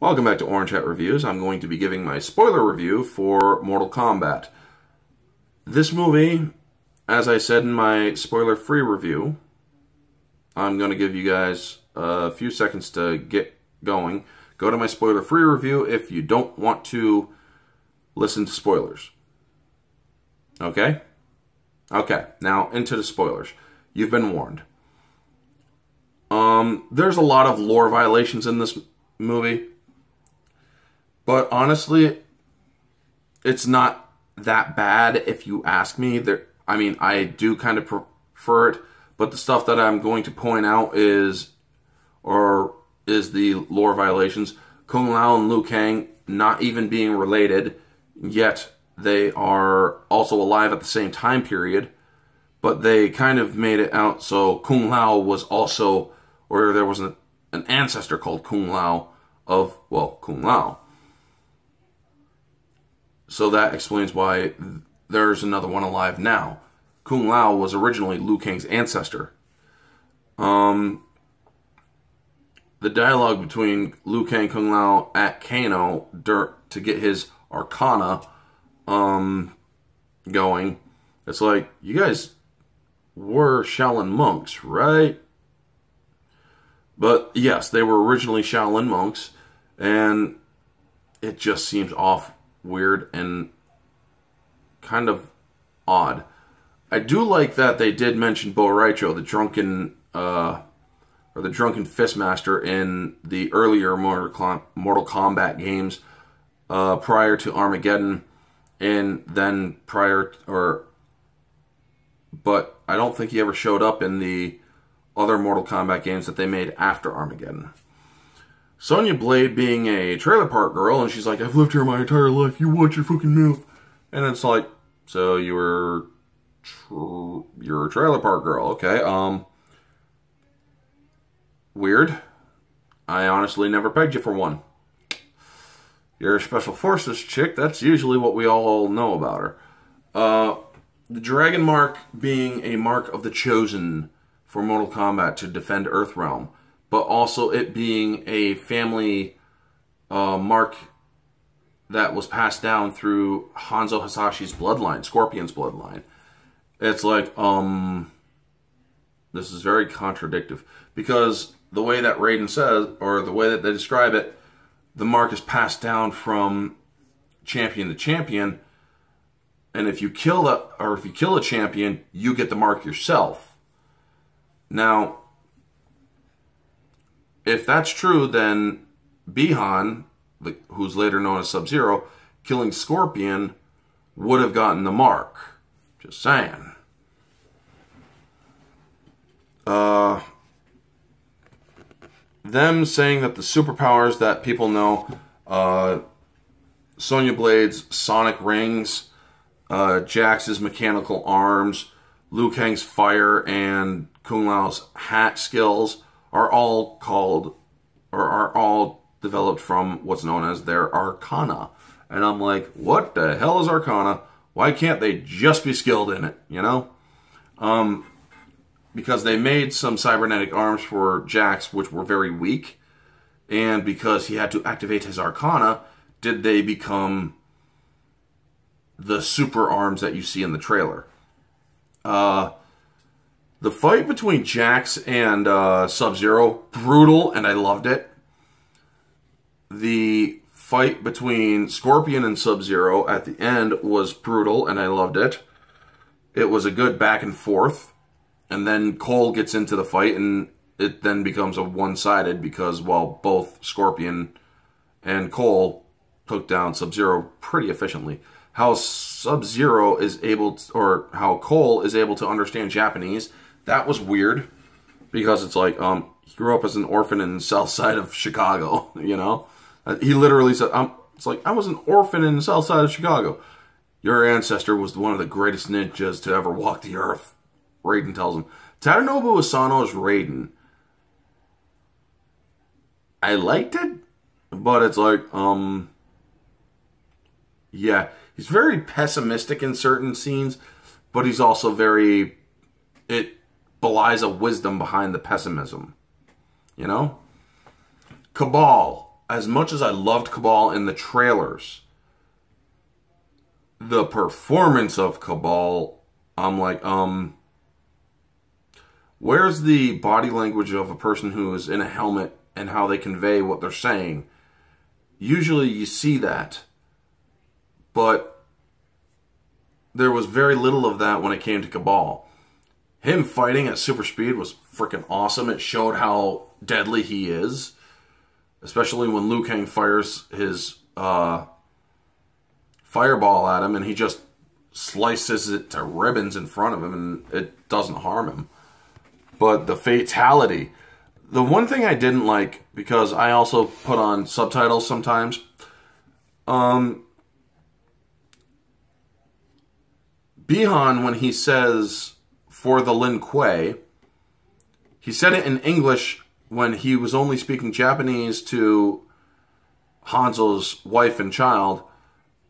Welcome back to Orange Hat Reviews. I'm going to be giving my spoiler review for Mortal Kombat. This movie, as I said in my spoiler-free review, I'm going to give you guys a few seconds to get going. Go to my spoiler-free review if you don't want to listen to spoilers. Okay? Okay, now into the spoilers. You've been warned. There's a lot of lore violations in this movie. But honestly, it's not that bad if you ask me. I do kind of prefer it, but the stuff that I'm going to point out is the lore violations. Kung Lao and Liu Kang not even being related, yet they are also alive at the same time period. But they kind of made it out so Kung Lao was also, or there was an ancestor called Kung Lao of, well, Kung Lao. So that explains why there's another one alive now. Kung Lao was originally Liu Kang's ancestor. The dialogue between Liu Kang and Kung Lao at Kano to get his Arcana going, it's like, you guys were Shaolin monks, right? But yes, they were originally Shaolin monks, and it just seems weird and kind of odd. I do like that they did mention Reiko, the drunken fistmaster in the earlier Mortal Kombat games prior to Armageddon, and then but I don't think he ever showed up in the other Mortal Kombat games that they made after Armageddon. Sonya Blade being a trailer park girl, and she's like, I've lived here my entire life, you watch your fucking mouth. And it's like, so you're a trailer park girl, okay, weird. I honestly never pegged you for one. You're a Special Forces chick, that's usually what we all know about her. The Dragon Mark being a mark of the Chosen for Mortal Kombat to defend Earthrealm, but also it being a family mark that was passed down through Hanzo Hasashi's bloodline, Scorpion's bloodline. It's like, this is very contradictory, because the way that Raiden says, or the way that they describe it, the mark is passed down from champion to champion, and if you kill a champion, you get the mark yourself. Now, if that's true, then Bihan, who's later known as Sub-Zero, killing Scorpion would have gotten the mark. Just saying. Them saying that the superpowers that people know, Sonya Blade's sonic rings, Jax's mechanical arms, Liu Kang's fire, and Kung Lao's hat skills are all developed from what's known as their Arcana. And I'm like, what the hell is Arcana? Why can't they just be skilled in it, you know? Because they made some cybernetic arms for Jax, which were very weak. And because he had to activate his Arcana, did they become the super arms that you see in the trailer. The fight between Jax and Sub-Zero, brutal, and I loved it. The fight between Scorpion and Sub-Zero at the end was brutal, and I loved it. It was a good back and forth. And then Cole gets into the fight, and it then becomes a one-sided because, well, both Scorpion and Cole took down Sub-Zero pretty efficiently. How Sub-Zero is able to, or how Cole is able to understand Japanese, that was weird. Because it's like, he grew up as an orphan in the south side of Chicago, you know? He literally said, it's like, I was an orphan in the south side of Chicago. Your ancestor was one of the greatest ninjas to ever walk the earth. Raiden tells him. Tadanobu Asano is Raiden. I liked it, but it's like, yeah, he's very pessimistic in certain scenes, but he's also it belies a wisdom behind the pessimism, you know? Cabal. as much as I loved Cabal in the trailers, the performance of Cabal, I'm like, where's the body language of a person who is in a helmet and how they convey what they're saying? Usually you see that, but there was very little of that when it came to Cabal. Him fighting at super speed was freaking awesome. It showed how deadly he is, especially when Liu Kang fires his fireball at him and he just slices it to ribbons in front of him and it doesn't harm him. But the fatality, the one thing I didn't like, because I also put on subtitles sometimes, Bihan, when he says for the Lin Kuei, he said it in English when he was only speaking Japanese to Hanzo's wife and child,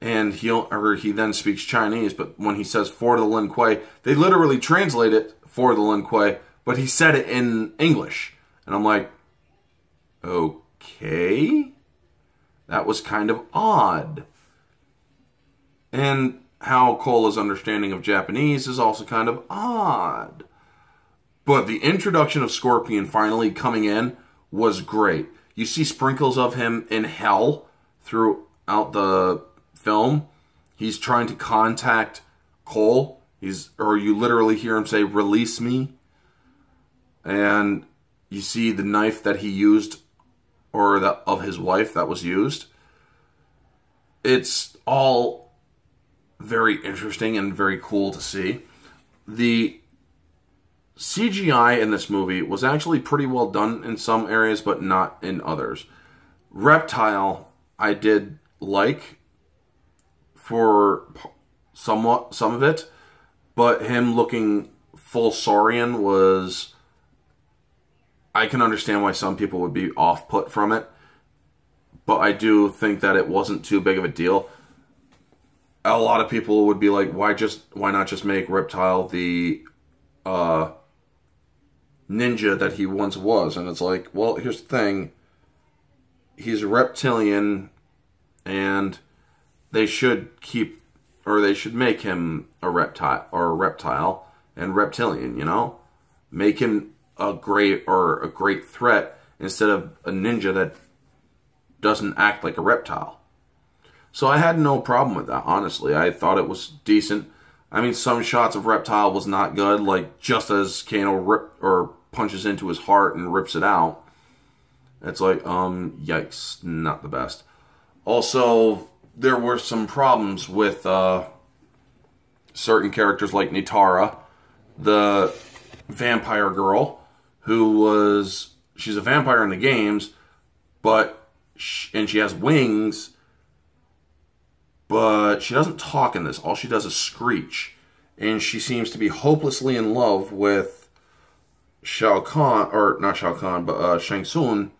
and he then speaks Chinese, but when he says for the Lin Kuei, they literally translate it for the Lin Kuei, but he said it in English. And I'm like, okay, that was kind of odd. And how Cola's understanding of Japanese is also kind of odd. But the introduction of Scorpion finally coming in was great. You see sprinkles of him in hell throughout the film. He's trying to contact Cole. Or you literally hear him say, "Release me." And you see the knife that he used, or of his wife that was used. It's all very interesting and very cool to see. The CGI in this movie was actually pretty well done in some areas, but not in others. Reptile, I did like for some of it, but him looking full Saurian was... I can understand why some people would be off-put from it, but I do think that it wasn't too big of a deal. A lot of people would be like, why not just make Reptile the ninja that he once was? And it's like, well, here's the thing. He's a reptilian, and they should make him a reptile and reptilian, you know? Make him a great threat instead of a ninja that doesn't act like a reptile. So I had no problem with that, honestly. I thought it was decent. I mean, some shots of Reptile was not good, like just as Kano punches into his heart and rips it out. It's like, yikes, not the best. Also, there were some problems with certain characters like Nitara, the vampire girl, she's a vampire in the games, and she has wings, but she doesn't talk in this. All she does is screech. And she seems to be hopelessly in love with Shao Kahn, or not Shao Kahn, but Shang Tsung.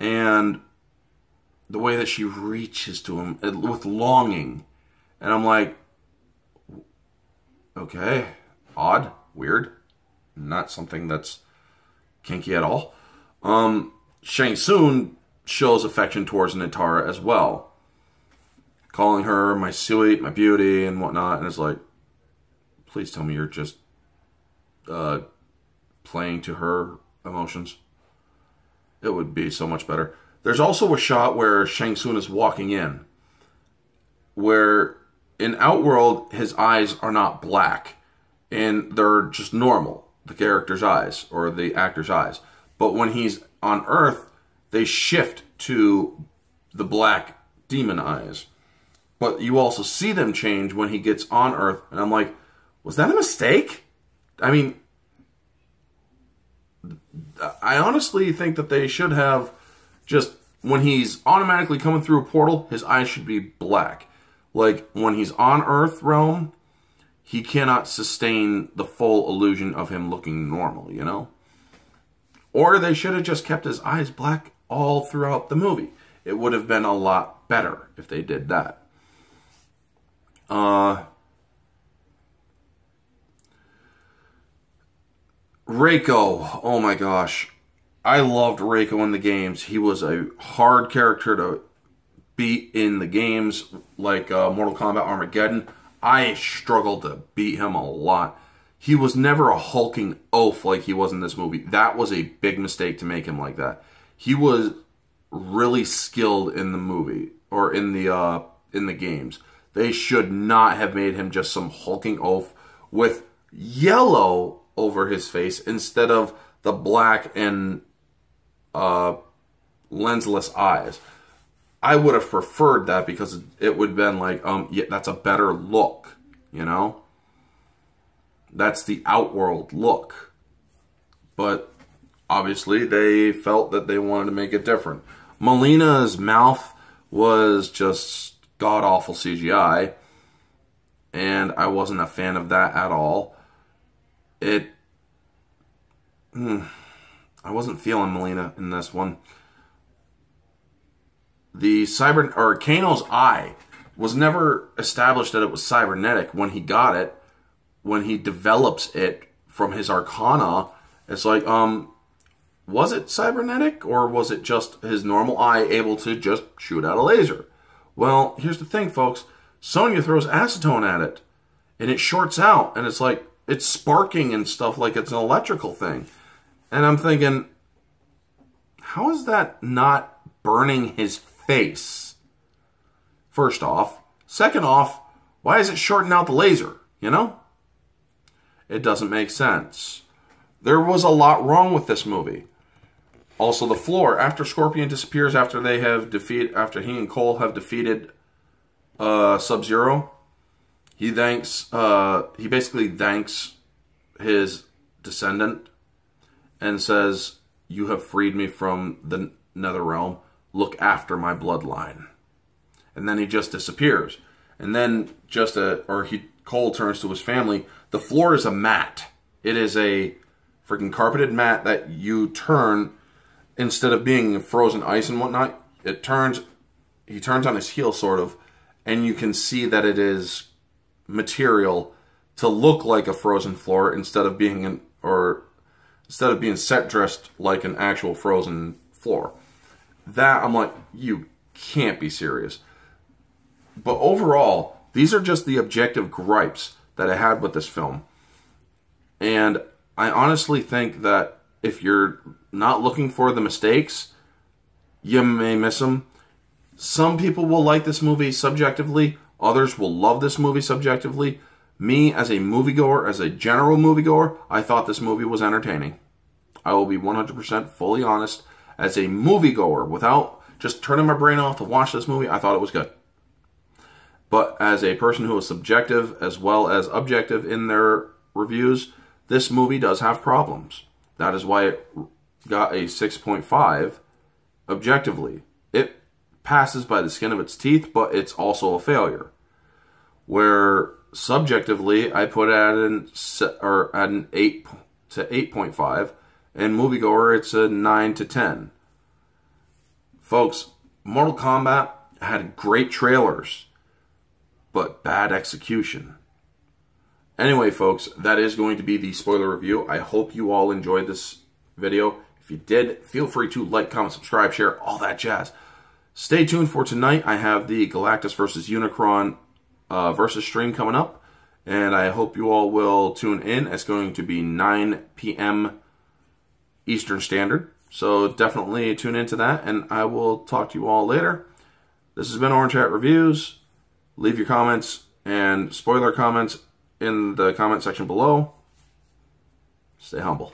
And the way that she reaches to him with longing. And I'm like, okay, odd, weird. Not something that's kinky at all. Shang Tsung shows affection towards Nitara as well, calling her my sweet, my beauty, and whatnot. And it's like, please tell me you're just playing to her emotions. It would be so much better. There's also a shot where Shang Tsung is walking in, where in Outworld his eyes are not black, and they're just normal, the character's eyes, or the actor's eyes. But when he's on Earth, they shift to the black demon eyes. But you also see them change when he gets on Earth, and I'm like, was that a mistake? I mean, I honestly think that they should have just, when he's automatically coming through a portal, his eyes should be black. Like, when he's on Earth realm, he cannot sustain the full illusion of him looking normal, you know? Or they should have just kept his eyes black all throughout the movie. It would have been a lot better if they did that. Reiko, oh my gosh. I loved Reiko in the games. He was a hard character to beat in the games, like Mortal Kombat Armageddon. I struggled to beat him a lot. He was never a hulking oaf like he was in this movie. That was a big mistake to make him like that. He was really skilled in the movie, or in the games. They should not have made him just some hulking oaf with yellow over his face instead of the black and lensless eyes. I would have preferred that because it would have been like, yeah, that's a better look, you know? That's the Outworld look. But obviously they felt that they wanted to make it different. Melina's mouth was just god-awful CGI, and I wasn't a fan of that at all. I wasn't feeling Melina in this one. The Kano's eye was never established that it was cybernetic when he got it. When he develops it from his Arcana, it's like, was it cybernetic, or was it just his normal eye able to just shoot out a laser? Well, here's the thing, folks. Sonya throws acetone at it, and it shorts out, and it's like, it's sparking and stuff like it's an electrical thing. And I'm thinking, how is that not burning his face? First off. Second off, why is it shorting out the laser, you know? It doesn't make sense. There was a lot wrong with this movie. Also, the floor. After Scorpion disappears, after he and Cole have defeated Sub-Zero, he basically thanks his descendant and says, "You have freed me from the Nether Realm. Look after my bloodline." And then he just disappears. And then Cole turns to his family. The floor is a mat. It is a freaking carpeted mat that you turn, instead of being frozen ice and whatnot, he turns on his heel, sort of, and you can see that it is material to look like a frozen floor instead of being set dressed like an actual frozen floor. That, I'm like, you can't be serious. But overall, these are just the objective gripes that I had with this film. And I honestly think that if you're not looking for the mistakes, you may miss them. Some people will like this movie subjectively. Others will love this movie subjectively. Me, as a moviegoer, as a general moviegoer, I thought this movie was entertaining. I will be 100% fully honest. As a moviegoer, without just turning my brain off to watch this movie, I thought it was good. But as a person who is subjective as well as objective in their reviews, this movie does have problems. That is why it got a 6.5 objectively. It passes by the skin of its teeth, but it's also a failure. Where subjectively, I put it at an 8 to 8.5, and moviegoer, it's a 9 to 10. Folks, Mortal Kombat had great trailers, but bad execution. Anyway, folks, that is going to be the spoiler review. I hope you all enjoyed this video. If you did, feel free to like, comment, subscribe, share, all that jazz. Stay tuned for tonight. I have the Galactus versus Unicron versus stream coming up, and I hope you all will tune in. It's going to be 9 p.m. Eastern Standard, so definitely tune into that, and I will talk to you all later. This has been Orange Hat Reviews. Leave your comments and spoiler comments in the comment section below. Stay humble.